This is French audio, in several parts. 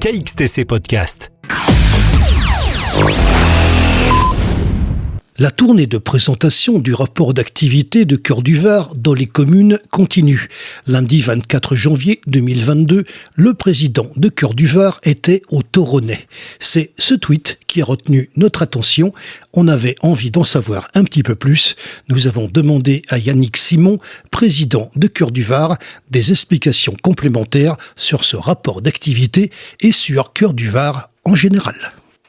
KXTC Podcast. La tournée de présentation du rapport d'activité de Cœur du Var dans les communes continue. Lundi 24 janvier 2022, le président de Cœur du Var était au Toronnais. C'est ce tweet qui a retenu notre attention. On avait envie d'en savoir un petit peu plus. Nous avons demandé à Yannick Simon, président de Cœur du Var, des explications complémentaires sur ce rapport d'activité et sur Cœur du Var en général.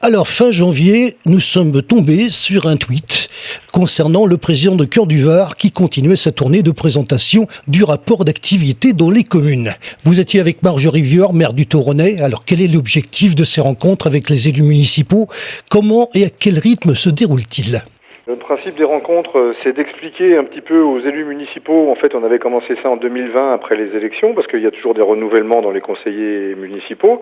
Alors, fin janvier, nous sommes tombés sur un tweet concernant le président de Cœur du Var qui continuait sa tournée de présentation du rapport d'activité dans les communes. Vous étiez avec Marjorie Vior, maire du Toronnais. Alors, quel est l'objectif de ces rencontres avec les élus municipaux ? Comment et à quel rythme se déroule-t-il ? Le principe des rencontres, c'est d'expliquer un petit peu aux élus municipaux. En fait, on avait commencé ça en 2020 après les élections, parce qu'il y a toujours des renouvellements dans les conseillers municipaux.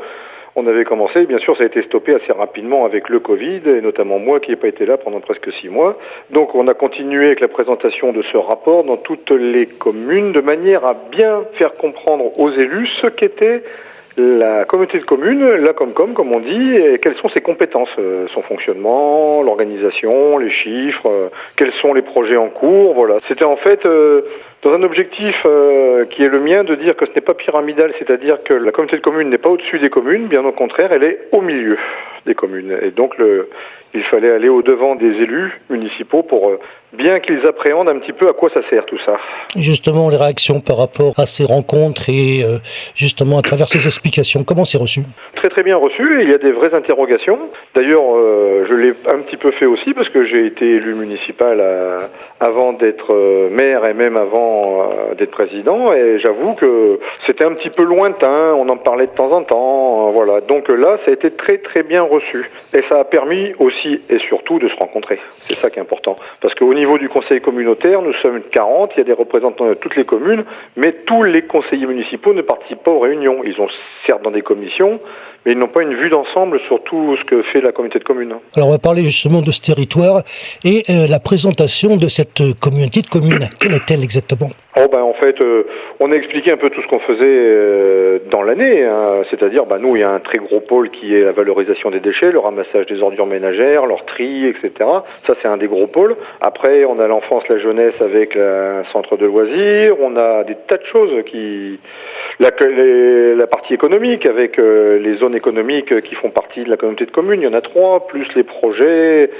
On avait commencé, bien sûr, ça a été stoppé assez rapidement avec le Covid, et notamment moi qui n'ai pas été là pendant presque 6 mois. Donc on a continué avec la présentation de ce rapport dans toutes les communes, de manière à bien faire comprendre aux élus ce qu'était la communauté de communes, la Comcom, comme on dit, et quelles sont ses compétences, son fonctionnement, l'organisation, les chiffres, quels sont les projets en cours, voilà. C'était en fait dans un objectif qui est le mien de dire que ce n'est pas pyramidal, c'est-à-dire que la communauté de communes n'est pas au-dessus des communes, bien au contraire, elle est au milieu des communes. Et donc il fallait aller au-devant des élus municipaux pour bien qu'ils appréhendent un petit peu à quoi ça sert tout ça. Justement, les réactions par rapport à ces rencontres et justement à travers ces explications, comment c'est reçu ? Très très bien reçu, il y a des vraies interrogations. D'ailleurs, je l'ai un petit peu fait aussi parce que j'ai été élu municipal avant d'être maire et même avant d'être président, et j'avoue que c'était un petit peu lointain, on en parlait de temps en temps, voilà. Donc là, ça a été très très bien reçu. Et ça a permis aussi et surtout de se rencontrer. C'est ça qui est important. Parce qu'au niveau du conseil communautaire, nous sommes 40, il y a des représentants de toutes les communes, mais tous les conseillers municipaux ne participent pas aux réunions. Ils sont certes dans des commissions, mais ils n'ont pas une vue d'ensemble sur tout ce que fait la communauté de communes. Alors on va parler justement de ce territoire et la présentation de cette communauté de communes. Quelle est-elle exactement ? En fait, on a expliqué un peu tout ce qu'on faisait dans l'année. Hein. C'est-à-dire, nous, il y a un très gros pôle qui est la valorisation des déchets, le ramassage des ordures ménagères, leur tri, etc. Ça, c'est un des gros pôles. Après, on a l'enfance, la jeunesse avec un centre de loisirs. On a des tas de choses la partie économique avec les zones économiques qui font partie de la communauté de communes. Il y en a 3, plus les projets...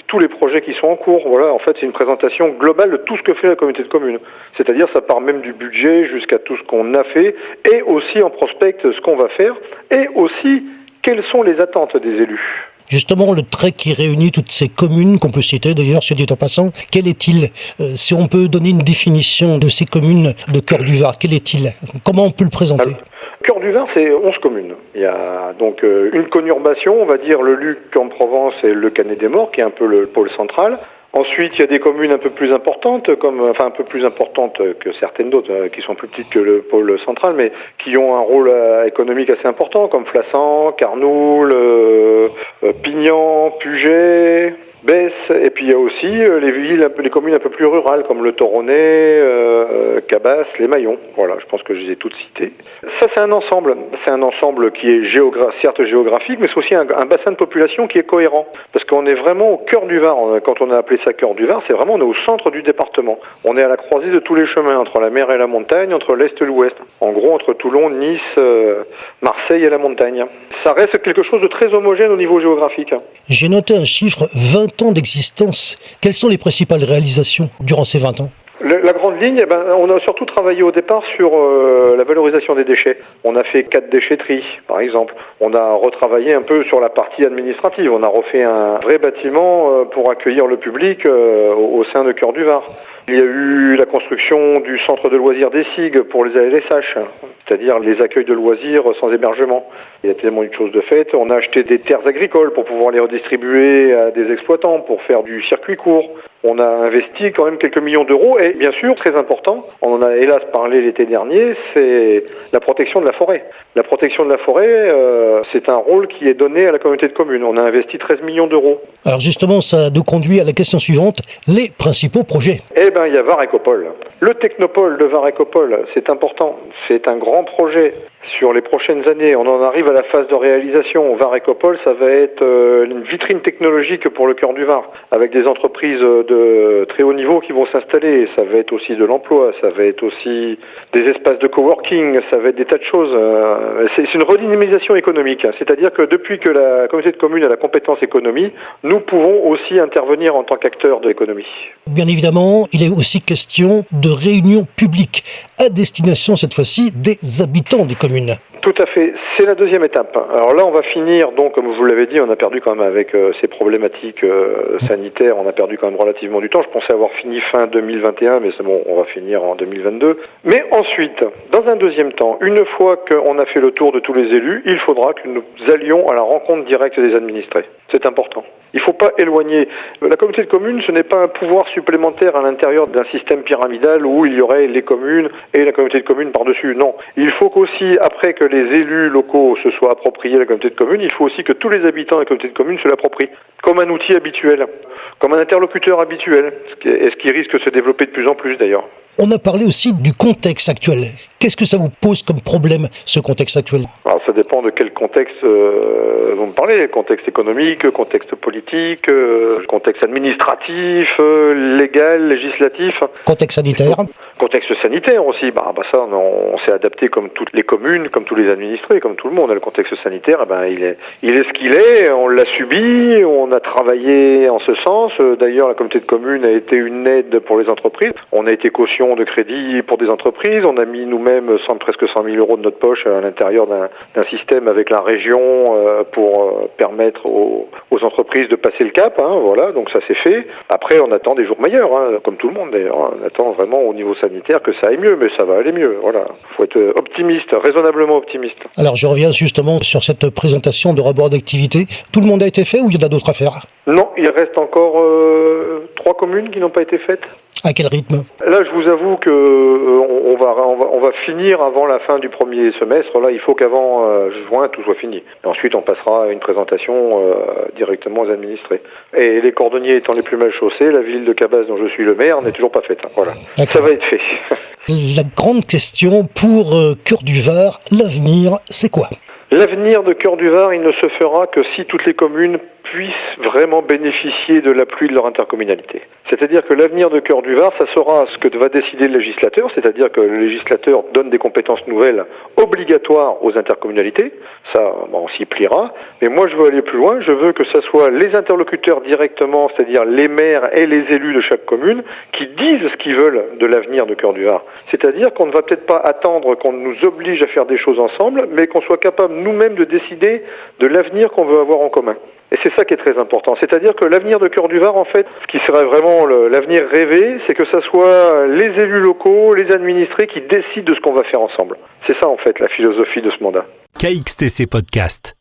tous les projets qui sont en cours. Voilà, en fait, c'est une présentation globale de tout ce que fait la communauté de communes. C'est-à-dire, ça part même du budget jusqu'à tout ce qu'on a fait, et aussi en prospecte ce qu'on va faire, et aussi quelles sont les attentes des élus. Justement, le trait qui réunit toutes ces communes, qu'on peut citer d'ailleurs, sur dit en passant, quel est-il ? Si on peut donner une définition de ces communes de Cœur du Var, quel est-il ? Comment on peut le présenter ? Cœur du Var, c'est 11 communes. Il y a donc une conurbation, on va dire le Luc en Provence et le Canet-des-Morts, qui est un peu le pôle central. Ensuite, il y a des communes un peu plus importantes, un peu plus importantes que certaines d'autres, qui sont plus petites que le pôle central, mais qui ont un rôle économique assez important, comme Flassan, Carnoul, Pignan, Puget, Besse, et puis il y a aussi les communes un peu plus rurales, comme le Toronnais, Cabas, les Maillons. Voilà, je pense que je les ai toutes citées. Ça, c'est un ensemble. C'est un ensemble qui est certes géographique, mais c'est aussi un bassin de population qui est cohérent. Parce qu'on est vraiment au cœur du Var. Quand on a appelé ça Cœur du Var, c'est vraiment, on est au centre du département. On est à la croisée de tous les chemins, entre la mer et la montagne, entre l'est et l'ouest. En gros, entre Toulon, Nice, Marseille et la montagne. Ça reste quelque chose de très homogène au niveau géographique. J'ai noté un chiffre, 20 ans d'existence. Quelles sont les principales réalisations durant ces 20 ans ? La grande ligne, on a surtout travaillé au départ sur la valorisation des déchets. On a fait 4 déchetteries, par exemple. On a retravaillé un peu sur la partie administrative. On a refait un vrai bâtiment pour accueillir le public au sein de Cœur du Var. Il y a eu la construction du centre de loisirs des SIG pour les ALSH, c'est-à-dire les accueils de loisirs sans hébergement. Il y a tellement de choses de faites. On a acheté des terres agricoles pour pouvoir les redistribuer à des exploitants pour faire du circuit court. On a investi quand même quelques millions d'euros et bien sûr, très important, on en a hélas parlé l'été dernier, c'est la protection de la forêt. La protection de la forêt, c'est un rôle qui est donné à la communauté de communes. On a investi 13 millions d'euros. Alors justement, ça nous conduit à la question suivante, les principaux projets. Eh ben, il y a Var Écopole. Le technopole de Var Écopole, c'est important. C'est un grand projet. Sur les prochaines années, on en arrive à la phase de réalisation. Var Écopole, ça va être une vitrine technologique pour le cœur du Var, avec des entreprises de très haut niveau qui vont s'installer. Ça va être aussi de l'emploi, ça va être aussi des espaces de coworking, ça va être des tas de choses. C'est une redynamisation économique. C'est-à-dire que depuis que la communauté de communes a la compétence économie, nous pouvons aussi intervenir en tant qu'acteurs de l'économie. Bien évidemment, il est aussi question de réunions publiques à destination, cette fois-ci, des habitants des communes. Tout à fait, c'est la deuxième étape. Alors là, on va finir, donc, comme vous l'avez dit, on a perdu quand même avec ces problématiques sanitaires, on a perdu quand même relativement du temps. Je pensais avoir fini fin 2021, mais c'est bon, on va finir en 2022. Mais ensuite, dans un deuxième temps, une fois qu'on a fait le tour de tous les élus, il faudra que nous allions à la rencontre directe des administrés. C'est important. Il ne faut pas éloigner. La communauté de communes, ce n'est pas un pouvoir supplémentaire à l'intérieur d'un système pyramidal où il y aurait les communes et la communauté de communes par-dessus. Non. Il faut qu'aussi, après que les élus locaux se soient appropriés la communauté de communes, il faut aussi que tous les habitants de la communauté de communes se l'approprient comme un outil habituel, comme un interlocuteur habituel, ce qui risque de se développer de plus en plus d'ailleurs. On a parlé aussi du contexte actuel. Qu'est-ce que ça vous pose comme problème, ce contexte actuel ? Alors, ça dépend de quel contexte vous me parlez. Contexte économique, contexte politique, contexte administratif, légal, législatif. Contexte sanitaire ? Contexte sanitaire aussi. Ça, on s'est adapté comme toutes les communes, comme tous les administrés, comme tout le monde. Le contexte sanitaire, il est ce qu'il est. On l'a subi, on a travaillé en ce sens. D'ailleurs, la communauté de communes a été une aide pour les entreprises. On a été caution de crédit pour des entreprises. On a mis nous-mêmes presque 100 000 euros de notre poche à l'intérieur d'un système avec la région pour permettre aux entreprises de passer le cap. Voilà, donc ça c'est fait. Après, on attend des jours meilleurs, comme tout le monde d'ailleurs. On attend vraiment au niveau sanitaire que ça aille mieux, mais ça va aller mieux. Voilà, faut être optimiste, raisonnablement optimiste. Alors, je reviens justement sur cette présentation de rapport d'activité. Tout le monde a été fait ou il y en a d'autres à faire ? Non, il reste encore 3 communes qui n'ont pas été faites. À quel rythme ? Là, je vous avoue que on va finir avant la fin du premier semestre. Là, il faut qu'avant juin, tout soit fini. Et ensuite, on passera à une présentation directement aux administrés. Et les cordonniers étant les plus mal chaussés, la ville de Cabasse, dont je suis le maire, n'est toujours pas faite. Voilà. D'accord. Ça va être fait. La grande question pour Cœur du Var, l'avenir, c'est quoi ? L'avenir de Cœur du Var, il ne se fera que si toutes les communes puissent vraiment bénéficier de l'appui de leur intercommunalité. C'est-à-dire que l'avenir de Cœur du Var, ça sera ce que va décider le législateur, c'est-à-dire que le législateur donne des compétences nouvelles obligatoires aux intercommunalités. Ça, on s'y pliera. Mais moi, je veux aller plus loin. Je veux que ce soit les interlocuteurs directement, c'est-à-dire les maires et les élus de chaque commune, qui disent ce qu'ils veulent de l'avenir de Cœur du Var. C'est-à-dire qu'on ne va peut-être pas attendre qu'on nous oblige à faire des choses ensemble, mais qu'on soit capable nous-mêmes de décider de l'avenir qu'on veut avoir en commun. Et c'est ça qui est très important. C'est-à-dire que l'avenir de Cœur du Var, en fait, ce qui serait vraiment l'avenir rêvé, c'est que ça soit les élus locaux, les administrés qui décident de ce qu'on va faire ensemble. C'est ça, en fait, la philosophie de ce mandat. KXTC Podcast.